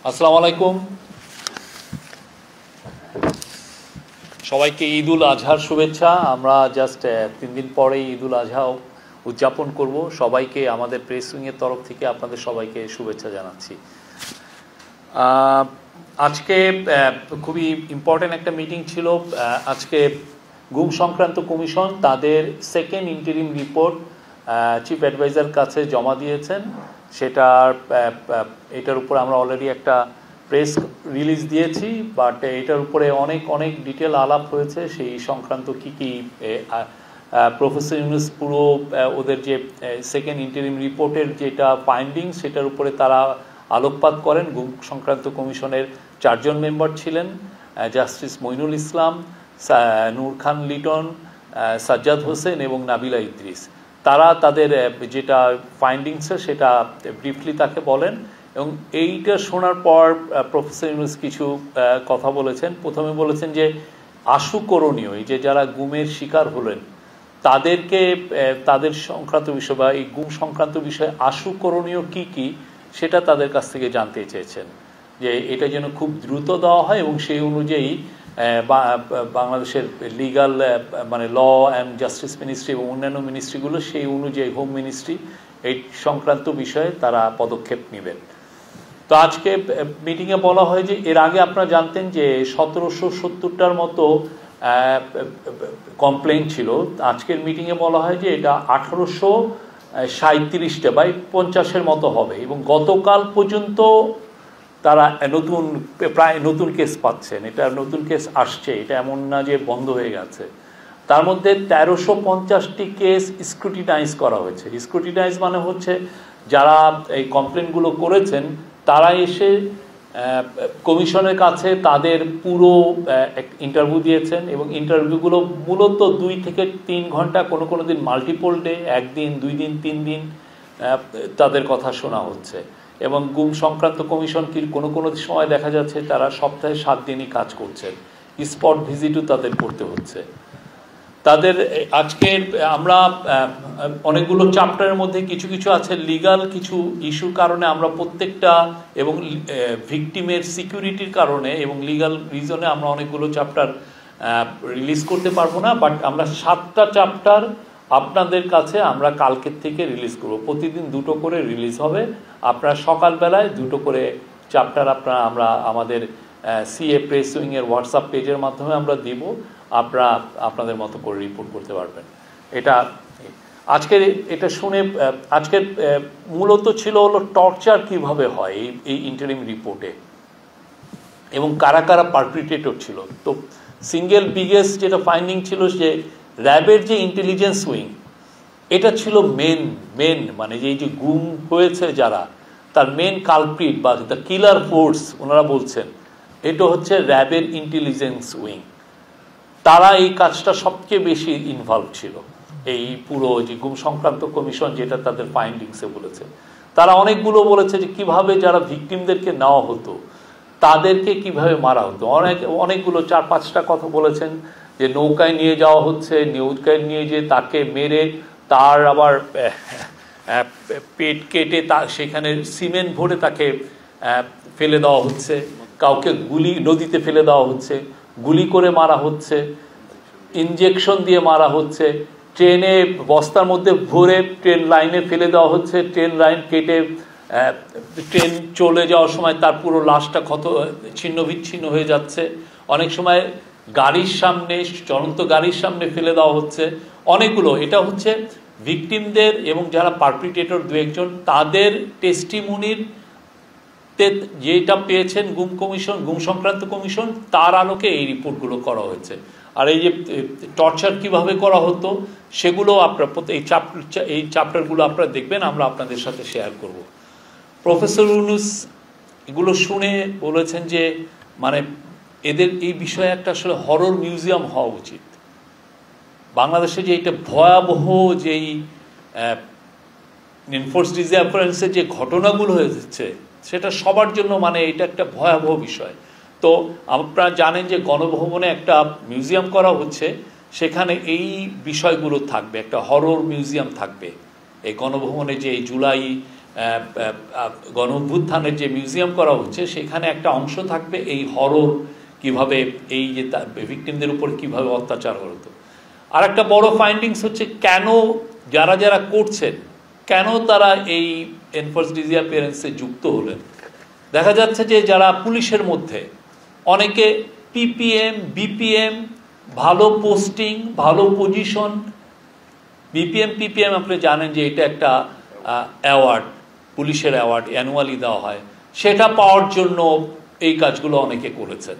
আসসালামু আলাইকুম। সবাইকে ঈদ উল আজহার শুভেচ্ছা। আমরা জাস্ট 3 দিন পরে ঈদ উল আজহা উদযাপন করব। সবাইকে আমাদের প্রেস উইংয়ের তরফ থেকে আপনাদের সবাইকে শুভেচ্ছা জানাচ্ছি। আজকে খুবই ইম্পর্টেন্ট একটা মিটিং ছিল। আজকে গুম সংক্রান্ত কমিশন তাদের second interim report chief adviser কাছে জমা দিয়েছেন। এটার উপর আমরা অলরেডি একটা প্রেস রিলিজ দিয়েছি, বাট এটার উপরে অনেক ডিটেল আলাপ হয়েছে। সেই সংক্রান্ত কি প্রফেসর ইউনুস পুরো ওদের যে সেকেন্ড ইন্টারিম রিপোর্টের যেটা ফাইন্ডিং সেটার উপরে তারা আলোকপাত করেন। গুম সংক্রান্ত কমিশনের 4 জন মেম্বার ছিলেন, জাস্টিস মইনুল ইসলাম, নূর খান লিটন, সাজ্জাদ হোসেন এবং নাবিলা ইদ্রিস। তারা তাদের যেটা ফাইন্ডিংস সেটা ব্রিফলি তাকে বলেন এবং এইটা শোনার পর প্রফেসর ইউনুস কিছু কথা বলেছেন। প্রথমে বলেছেন যে আশু করণীয়, এই যে যারা গুমের শিকার হলেন তাদেরকে তাদের সংক্রান্ত বিষয় বা এই গুম সংক্রান্ত বিষয়ে আশু করণীয় কি সেটা তাদের কাছ থেকে জানতে চেয়েছেন, যে এটা যেন খুব দ্রুত দেওয়া হয় এবং সেই অনুযায়ী বাংলাদেশের লিগাল মানে ল অ্যান্ড জাস্টিস মিনিস্ট্রি এবং অন্যান্য মিনিস্ট্রিগুলো সেই অনুযায়ী হোম মিনিস্ট্রি এই সংক্রান্ত বিষয়ে তারা পদক্ষেপ নেবেন। তো আজকে মিটিংয়ে বলা হয় যে এর আগে আপনারা জানতেন যে 1770টার মতো কমপ্লেইন ছিল। আজকের মিটিংয়ে বলা হয় যে এটা 1837টা বা 50-এর মতো হবে এবং গতকাল পর্যন্ত তারা প্রায় নতুন কেস পাচ্ছেন। এটা নতুন কেস আসছে, এটা এমন না যে বন্ধ হয়ে গেছে। তার মধ্যে 1350টি কেস স্ক্রুটিনাইজ করা হয়েছে। স্ক্রুটিনাইজ মানে হচ্ছে যারা এই কমপ্লেনগুলো করেছেন তারা এসে কমিশনের কাছে তাদের পুরো ইন্টারভিউ দিয়েছেন এবং ইন্টারভিউগুলো মূলত 2 থেকে 3 ঘন্টা, কোনো দিন মাল্টিপল ডে, 1 দিন 2 দিন 3 দিন তাদের কথা শোনা হচ্ছে। এবং গুম সংক্রান্ত কমিশন কোনো সময় দেখা যাচ্ছে তারা সপ্তাহে 7 দিনই কাজ করছেন। স্পট ভিজিটও তাদের করতে হচ্ছে। তাদের আজকে আমরা অনেকগুলো চ্যাপ্টারের মধ্যে কিছু আছে লিগাল কিছু ইস্যুর কারণে আমরা প্রত্যেকটা এবং ভিকটিমের সিকিউরিটির কারণে এবং লিগাল রিজনে আমরা অনেকগুলো চ্যাপ্টার রিলিজ করতে পারবো না, বাট আমরা 7টা চ্যাপ্টার আপনাদের কাছে আমরা কালকের থেকে রিলিজ করব। প্রতিদিন 2টো করে রিলিজ হবে। আপনারা সকালবেলায় 2টো করে চ্যাপ্টার আমরা আমাদের সিএ প্রেস উইংয়ের হোয়াটসঅ্যাপ পেজের মাধ্যমে আমরা দিব। আপনারা আপনাদের মতো করে রিপোর্ট করতে পারবেন। এটা শুনে আজকের মূলত ছিল হলো টর্চার কিভাবে হয় এই ইন্টারিম রিপোর্টে এবং কারা পারপিট্রেটর ছিল। তো সিঙ্গেল বিগেস্ট যেটা ফাইন্ডিং ছিল যে র্যাবের যে ইন্টেলিজেন্স উইং এটা ছিল মেন মানে যে গুম হয়েছে যারা তার মেন কালপ্রিট বা দ্য কিলার ফোর্স ওনারা বলছেন এটা হচ্ছে র্যাবের ইন্টেলিজেন্স উইং। তারা এই কাজটা সবচেয়ে বেশি ইনভলভ ছিল। এই পুরো যে গুম সংক্রান্ত কমিশন যেটা তাদের ফাইন্ডিংসে বলেছে, তারা অনেকগুলো বলেছে যে কিভাবে যারা ভিকটিমদেরকে নেওয়া হতো তাদেরকে কিভাবে মারা হতো। অনেকগুলো 4-5টা কথা বলেছেন যে নৌকায় নিয়ে যাওয়া হচ্ছে, নৌকায় নিয়ে যে তাকে মেরে তার আবার পেট কেটে সেখানে সিমেন্ট ভরে তাকে ফেলে দেওয়া হচ্ছে, কাউকে নদীতে ফেলে দেওয়া হচ্ছে, গুলি করে মারা হচ্ছে, ইনজেকশন দিয়ে মারা হচ্ছে, ট্রেনে বস্তার মধ্যে ভরে ট্রেন লাইনে ফেলে দেওয়া হচ্ছে, ট্রেন লাইন কেটে ট্রেন চলে যাওয়ার সময় তার পুরো লাশটা ছিন্ন বিচ্ছিন্ন হয়ে যাচ্ছে। অনেক সময় গাড়ির সামনে, চলন্ত গাড়ির সামনে ফেলে দেওয়া হচ্ছে। অনেকগুলো এটা হচ্ছে ভিকটিমদের এবং যারা পারপিট্রেটর 2-1 তাদের টেস্টিমনির যেটা পেয়েছেন গুম সংক্রান্ত কমিশন তার আলোকে এই রিপোর্টগুলো করা হয়েছে। আর এই যে টর্চার কিভাবে করা হতো সেগুলো আপনারা এই চ্যাপ্টারগুলো আপনারা দেখবেন, আমরা আপনাদের সাথে শেয়ার করব। প্রফেসর ইউনুস এগুলো শুনে বলেছেন যে মানে এদের এই বিষয়ে একটা আসলে হরর মিউজিয়াম হওয়া উচিত। বাংলাদেশে যে এটা ভয়াবহ যেই এনফোর্স ডিসঅ্যাপিয়ারেন্সের যে ঘটনাগুলো হয়েছে সেটা সবার জন্য মানে এটা একটা ভয়াবহ বিষয়। তো আপনারা জানেন যে গণভবনে একটা মিউজিয়াম করা হচ্ছে, সেখানে এই বিষয়গুলো থাকবে, একটা হরর মিউজিয়াম থাকবে। এই গণভবনে যে জুলাই গণ অভ্যুত্থানের যে মিউজিয়াম করা হচ্ছে সেখানে একটা অংশ থাকবে এই হরর কিভাবে এই যে ভিকটিমদের উপর কিভাবে অত্যাচার হতো। আর একটা বড় ফাইন্ডিংস হচ্ছে কেন যারা যারা করছেন কেন তারা এই এনফোর্স ডিসঅ্যাপিয়ারেন্সে যুক্ত হলেন। দেখা যাচ্ছে যে যারা পুলিশের মধ্যে অনেকে পিপিএম বিপিএম ভালো পোস্টিং ভালো পজিশন, পিপিএম আপনি জানেন যে এটা একটা অ্যাওয়ার্ড, পুলিশের অ্যাওয়ার্ড অ্যানুয়ালি দেওয়া হয়, সেটা পাওয়ার জন্য এই কাজগুলো অনেকে করেছেন।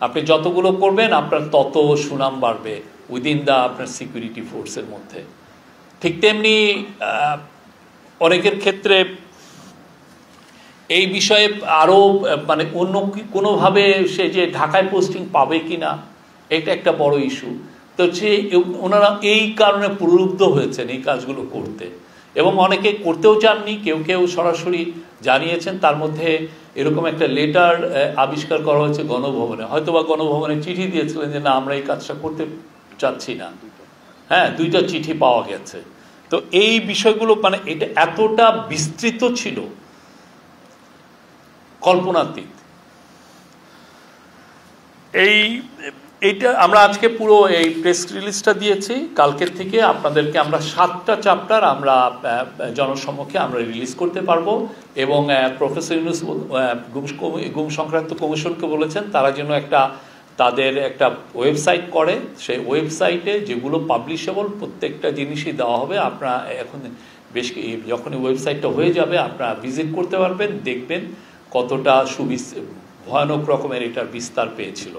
আপনি যতগুলো করবেন আপনার তত সুনাম বাড়বে উইদিন দা আপনার সিকিউরিটি ফোর্সের মধ্যে। ঠিক তেমনি অনেকের ক্ষেত্রে এই বিষয়ে আরও মানে অন্য কোনোভাবে সে যে ঢাকায় পোস্টিং পাবে কি না এটা একটা বড় ইস্যু। তো সে ওনারা এই কারণে প্রলুব্ধ হয়েছেন এই কাজগুলো করতে, এবং অনেকে করতেও চাননি, কেউ কেউ সরাসরি জানিয়েছেন। তার মধ্যে এরকম একটা লেটার আবিষ্কার করা হয়েছে গণভবনে, হয়তোবা গণভবনে চিঠি দিয়েছিলেন যে না আমরা এই কাজটা করতে চাচ্ছি না। হ্যাঁ, 2টা চিঠি পাওয়া গেছে। তো এই বিষয়গুলো মানে এটা এতটা বিস্তৃত ছিল কল্পনাতীত। এইটা আমরা আজকে পুরো এই প্রেস রিলিজটা দিয়েছি, কালকের থেকে আপনাদেরকে আমরা 7টা চ্যাপ্টার আমরা জনসম্মুখে আমরা রিলিজ করতে পারবো। এবং প্রফেসর ইউনূস গুম সংক্রান্ত কমিশনকে বলেছেন তারা যেন তাদের একটা ওয়েবসাইট করে, সেই ওয়েবসাইটে যেগুলো পাবলিশেবল প্রত্যেকটা জিনিসই দেওয়া হবে। আপনারা এখন বেশ যখনই ওয়েবসাইটটা হয়ে যাবে আপনারা ভিজিট করতে পারবেন, দেখবেন কতটা ভয়ানক রকমের এটার বিস্তার পেয়েছিল।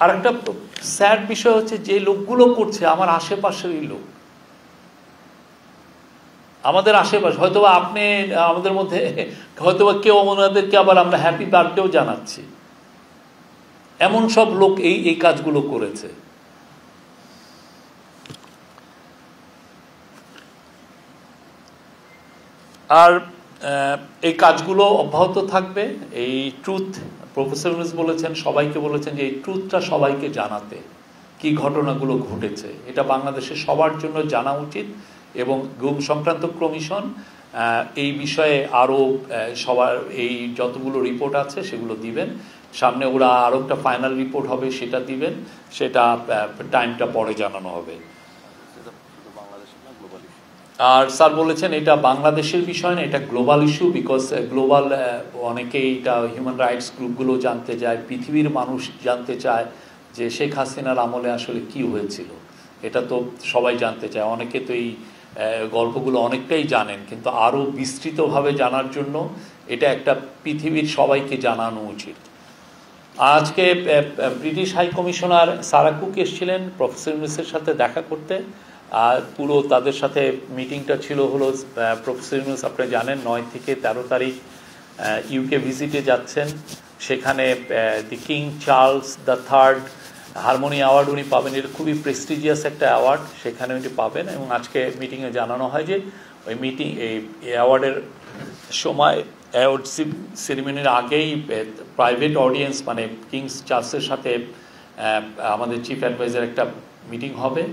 আর একটা স্যাড বিষয় হচ্ছে যে লোকগুলো করছে আমার আশেপাশেরই লোক, আমাদের আশেপাশে। হয়তোবা আপনি আমাদের মধ্যে হয়তোবা কেউ ওনাদেরকে আবার আমরা হ্যাপি বার্থডেও জানাচ্ছি, এমন সব লোক এই কাজগুলো করেছে। আর এই কাজগুলো অব্যাহত থাকবে। এই ট্রুথ প্রফেসর ইউনূস বলেছেন, সবাইকে বলেছেন যে এই ট্রুথটা সবাইকে জানাতে, কি ঘটনাগুলো ঘটেছে এটা বাংলাদেশের সবার জন্য জানা উচিত। এবং গুম সংক্রান্ত কমিশন এই বিষয়ে আরও সবার এই যতগুলো রিপোর্ট আছে সেগুলো দিবেন সামনে। ওরা আরও একটা ফাইনাল রিপোর্ট হবে সেটা দিবেন, সেটা টাইমটা পরে জানানো হবে। আর স্যার বলেছেন এটা বাংলাদেশের বিষয় না, এটা গ্লোবাল ইস্যু, বিকজ গ্লোবাল অনেকেই এটা হিউম্যান রাইটস গ্রুপগুলো জানতে চায়, পৃথিবীর মানুষ জানতে চায় যে শেখ হাসিনার আমলে আসলে কি হয়েছিল, এটা তো সবাই জানতে চায়। অনেকে তো এই গল্পগুলো অনেকটাই জানেন, কিন্তু আরও বিস্তৃতভাবে জানার জন্য এটা একটা পৃথিবীর সবাইকে জানানো উচিত। আজকে British high commissioner Sarah Cooke এসেছিলেন প্রফেসর ইউনূসের সাথে দেখা করতে, আর পুরো তাদের সাথে মিটিংটা ছিল হলো প্রফেসর ইউনূস আপনি জানেন 9 থেকে 13 তারিখ ইউকে ভিজিটে যাচ্ছেন। সেখানে the king Charles the third harmony award উনি পাবেন, এটা খুবই প্রেস্টিজিয়াস একটা অ্যাওয়ার্ড, সেখানে উনি পাবেন। এবং আজকে মিটিংয়ে জানানো হয় যে ওই এই অ্যাওয়ার্ডের সময় অ্যাওয়ার্ড সেরিমনির আগেই প্রাইভেট অডিয়েন্স মানে কিংস চার্লসের সাথে আমাদের চিফ অ্যাডভাইজার একটা মিটিং হবে।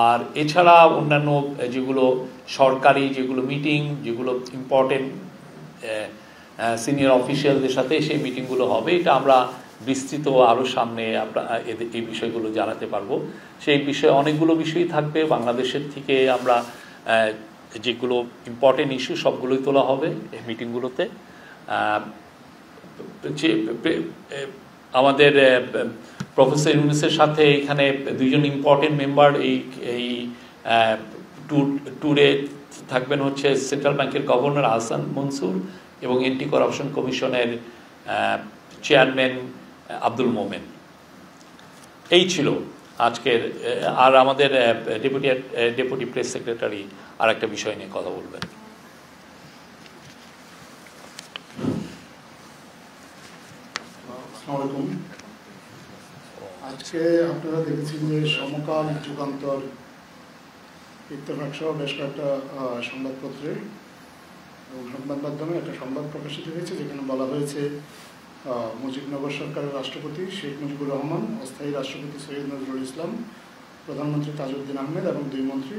আর এছাড়া অন্যান্য যেগুলো সরকারি যেগুলো মিটিং, যেগুলো ইম্পর্টেন্ট সিনিয়র অফিসিয়ালদের সাথে সেই মিটিংগুলো হবে। এটা আমরা বিস্তৃত আরও সামনে এই বিষয়গুলো জানাতে পারবো। সেই বিষয়ে অনেকগুলো বিষয়ই থাকবে বাংলাদেশের থেকে, আমরা যেগুলো ইম্পর্টেন্ট ইস্যু সবগুলোই তোলা হবে এই মিটিংগুলোতে। আমাদের প্রফেসর ইউনূসের সাথে এখানে 2জন ইম্পর্টেন্ট মেম্বার এই ট্যুরে থাকবেন হচ্ছে সেন্ট্রাল ব্যাংকের গভর্নর আহসান মনসুর এবং অ্যান্টি করাপশন কমিশনের চেয়ারম্যান আব্দুল মোমেন। এই ছিল আজকের। আর আমাদের ডেপুটি প্রেস সেক্রেটারি আর একটা বিষয় নিয়ে কথা বলবেন। আজকে আপনারা দেখেছেন যে সমকাল, যুগান্তর, ইত্তেফাক সহ বেশ কয়েকটা সংবাদপত্রে এবং সংবাদ মাধ্যমে একটা সংবাদ প্রকাশিত হয়েছে যেখানে বলা হয়েছে মুজিবনগর সরকারের রাষ্ট্রপতি শেখ মুজিবুর রহমান, অস্থায়ী রাষ্ট্রপতি সৈয়দ নজরুল ইসলাম, প্রধানমন্ত্রী তাজউদ্দিন আহমেদ এবং দুই মন্ত্রী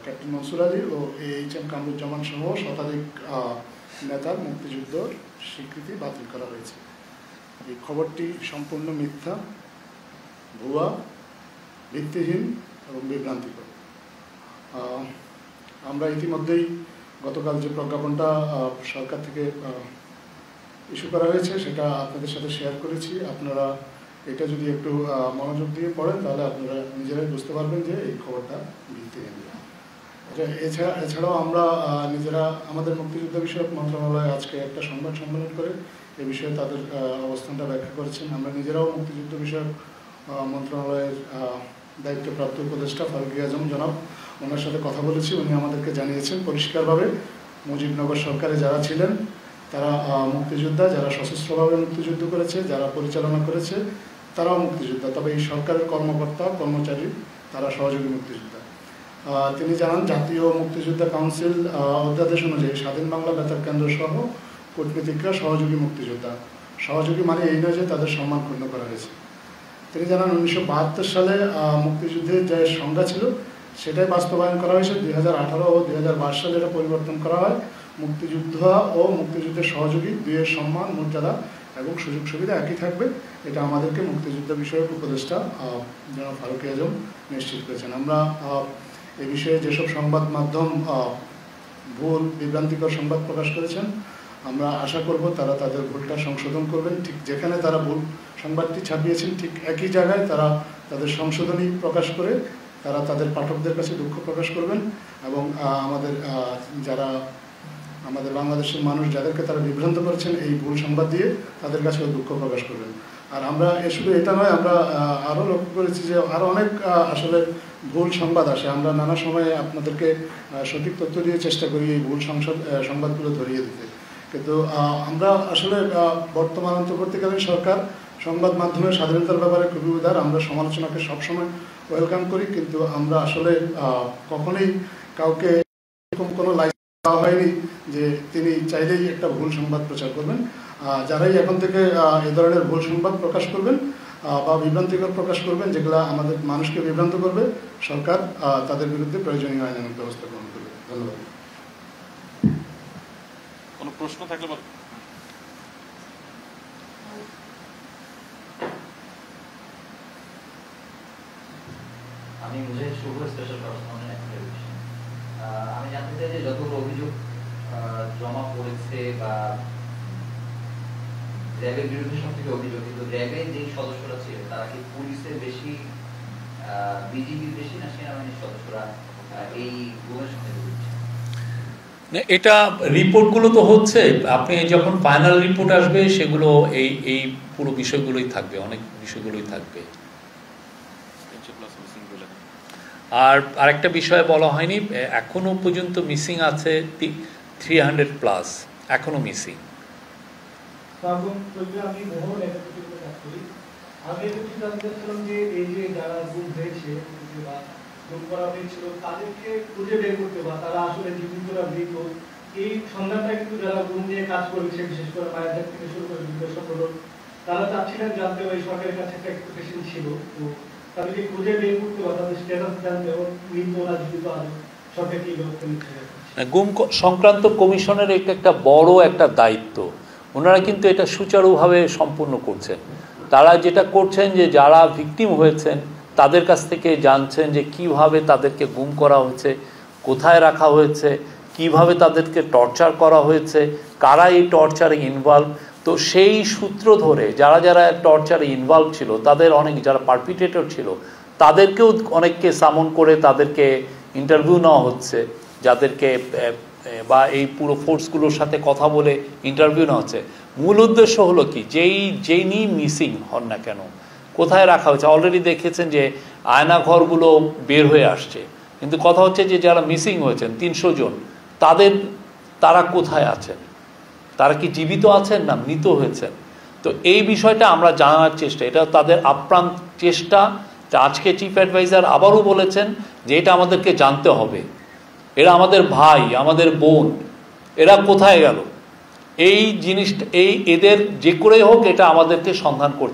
ক্যাপ্টেন মনসুর আলী ও এইচ.এম. কামরুজ্জামান সহ শতাধিক নেতার মুক্তিযুদ্ধের স্বীকৃতি বাতিল করা হয়েছে। এই খবরটি সম্পূর্ণ মিথ্যা, ভুয়া, ভিত্তিহীন এবং বিভ্রান্তিকর। আমরা ইতিমধ্যেই গতকাল যে প্রজ্ঞাপনটা সরকার থেকে ইস্যু করা হয়েছে সেটা আপনাদের সাথে শেয়ার করেছি। আপনারা এটা যদি একটু মনোযোগ দিয়ে পড়েন তাহলে আপনারা নিজেরাই বুঝতে পারবেন যে এই খবরটা ভিত্তিহীন। এছাড়াও আমরা নিজেরা আমাদের মুক্তিযুদ্ধ বিষয়ক মন্ত্রণালয় আজকে একটা সংবাদ সম্মেলন করে এ বিষয়ে তাদের অবস্থানটা ব্যাখ্যা করেছেন। আমরা নিজেরাও মুক্তিযুদ্ধ বিষয়ক মন্ত্রণালয়ের দায়িত্বপ্রাপ্ত উপদেষ্টা ফারুক আজম জনাব, ওনার সাথে কথা বলেছি। উনি আমাদেরকে জানিয়েছেন পরিষ্কারভাবে মুজিবনগর সরকারে যারা ছিলেন তারা মুক্তিযোদ্ধা, যারা সশস্ত্রভাবে মুক্তিযুদ্ধ করেছে, যারা পরিচালনা করেছে তারাও মুক্তিযোদ্ধা, তবে এই সরকারের কর্মকর্তা কর্মচারী তারা সহযোগী মুক্তিযোদ্ধা। তিনি জানান জাতীয় মুক্তিযোদ্ধা কাউন্সিল অধ্যাদেশ অনুযায়ী স্বাধীন বাংলা বেতার কেন্দ্র সহ কূটনীতিকরা সহযোগী মুক্তিযোদ্ধা। সহযোগী মানে এই নয় যে তাদের সম্মান ক্ষুণ্ণ করা হয়েছে। তিনি জানান 1972 সালে মুক্তিযুদ্ধের যে সংজ্ঞা ছিল সেটাই বাস্তবায়ন করা হয়েছে। 2018 ও 2022 সালে এটা পরিবর্তন করা হয়। মুক্তিযোদ্ধা ও মুক্তিযুদ্ধের সহযোগী দুইয়ের সম্মান, মর্যাদা এবং সুযোগ সুবিধা একই থাকবে, এটা আমাদেরকে মুক্তিযুদ্ধ বিষয়ক উপদেষ্টা জনাব ফারুক আজম নিশ্চিত করেছেন। আমরা এ বিষয়ে যেসব সংবাদ মাধ্যম ভুল বিভ্রান্তিকর সংবাদ প্রকাশ করেছেন আমরা আশা করব তারা তাদের ভুলটা সংশোধন করবেন। ঠিক যেখানে তারা ভুল সংবাদটি ছাপিয়েছেন ঠিক একই জায়গায় তারা তাদের সংশোধনী প্রকাশ করে তারা তাদের পাঠকদের কাছে দুঃখ প্রকাশ করবেন এবং যারা আমাদের বাংলাদেশের মানুষ যাদেরকে তারা বিভ্রান্ত করেছেন এই ভুল সংবাদ দিয়ে তাদের কাছেও দুঃখ প্রকাশ করবেন। আর আমরা শুধু এটা নয়, আমরা আরও লক্ষ্য করেছি যে আরও অনেক আসলে ভুল সংবাদ আসে। আমরা নানা সময়ে আপনাদেরকে সঠিক তথ্য দিয়ে চেষ্টা করি এই ভুল সংবাদগুলো ধরিয়ে দিতে, কিন্তু আমরা আসলে বর্তমান অন্তর্বর্তীকালীন সরকার সংবাদ মাধ্যমের স্বাধীনতার ব্যাপারে খুবই উদার। আমরা সমালোচনাকে সবসময় ওয়েলকাম করি, কিন্তু আমরা আসলে কখনোই কাউকে এরকম কোনো লাইসেন্স দেওয়া হয়নি যে তিনি চাইলেই একটা ভুল সংবাদ প্রচার করবেন। যারাই এখন থেকে এ ধরনের ভুল সংবাদ প্রকাশ করবেন বা বিভ্রান্তিকর প্রকাশ করবেন যেগুলো আমাদের মানুষকে বিভ্রান্ত করবে, সরকার তাদের বিরুদ্ধে প্রয়োজনীয় আইনানুগ ব্যবস্থা গ্রহণ করবে। ধন্যবাদ। কোনো প্রশ্ন থাকলে বল। আমি মুজাহিদ শুভ, স্পেশাল করেসপন্ডেন্ট। আমি জানতে চাই যে যতগুলো অভিযোগ জমা পড়েছে বা র্যাবের বিরুদ্ধে সব থেকে অভিযোগ, কিন্তু র্যাবের যে সদস্যরা ছিল তারা কি পুলিশের বেশি, বিজিবির বেশি না সেনাবাহিনীর সদস্যরা এই গুমের সঙ্গে জড়িত? এটা রিপোর্টগুলো তো হচ্ছে, আপনি যখন ফাইনাল রিপোর্ট আসবে সেগুলো এই পুরো বিষয়গুলোই থাকবে, অনেক বিষয়গুলোই থাকবে। আর আরেকটা বিষয় বলা হয়নি, এখনো পর্যন্ত মিসিং আছে 300+, এখনো মিসিং। আমি জানতে চাচ্ছিলাম যে এই যে যারা গুম হয়েছে বা গুম করা হয়েছিল তাদেরকে খুঁজে বের করতে বা তারা আসলে জীবিত না মৃত, এই সন্ধানটা কিন্তু যারা গুম নিয়ে কাজ করেছে, বিশেষ করে মায়ের থেকে শুরু করে সকল তারা চাচ্ছিলেন জানতে, ওই সরকারের কাছে একটা এক্সপেকটেশন ছিল, তো তাদেরকে খুঁজে বের করতে বা তাদের স্ট্যাটাস জানতে এবং মৃত না জীবিত আজ সরকার কি ব্যবস্থা নিচ্ছে? গুম সংক্রান্ত কমিশনের একটা বড় একটা দায়িত্ব, ওনারা কিন্তু এটা সুচারুভাবে সম্পূর্ণ করছেন। তারা যেটা করছেন যে যারা ভিকটিম হয়েছেন তাদের কাছ থেকে জানছেন যে কিভাবে তাদেরকে গুম করা হয়েছে, কোথায় রাখা হয়েছে, কিভাবে তাদেরকে টর্চার করা হয়েছে, কারা এই টর্চারে ইনভলভ। তো সেই সূত্র ধরে যারা যারা টর্চারে ইনভলভ ছিল তাদের অনেক, যারা পারপিটেটর ছিল তাদেরকেও অনেককে সামন করে তাদেরকে ইন্টারভিউ নেওয়া হচ্ছে, যাদেরকে বা এই পুরো ফোর্সগুলোর সাথে কথা বলে ইন্টারভিউ নেওয়া হচ্ছে। মূল উদ্দেশ্য হলো কি, যেই নিয়ে মিসিং হন না কেন কোথায় রাখা হয়েছে। অলরেডি দেখেছেন যে আয়নাঘরগুলো বের হয়ে আসছে, কিন্তু কথা হচ্ছে যে যারা মিসিং হয়েছেন 300 জন, তারা কোথায় আছেন, তারা কি জীবিত আছেন না মৃত হয়েছেন। তো এই বিষয়টা আমরা জানার চেষ্টা, এটা তাদের আপ্রাণ চেষ্টা। আজকে চিফ অ্যাডভাইজার আবারও বলেছেন যে এটা আমাদেরকে জানতে হবে, এরা আমাদের ভাই, আমাদের বোন, এরা কোথায় গেল? এই জিনিসটা এদের যে করেই হোক এটা আমাদেরকে সন্ধান করতে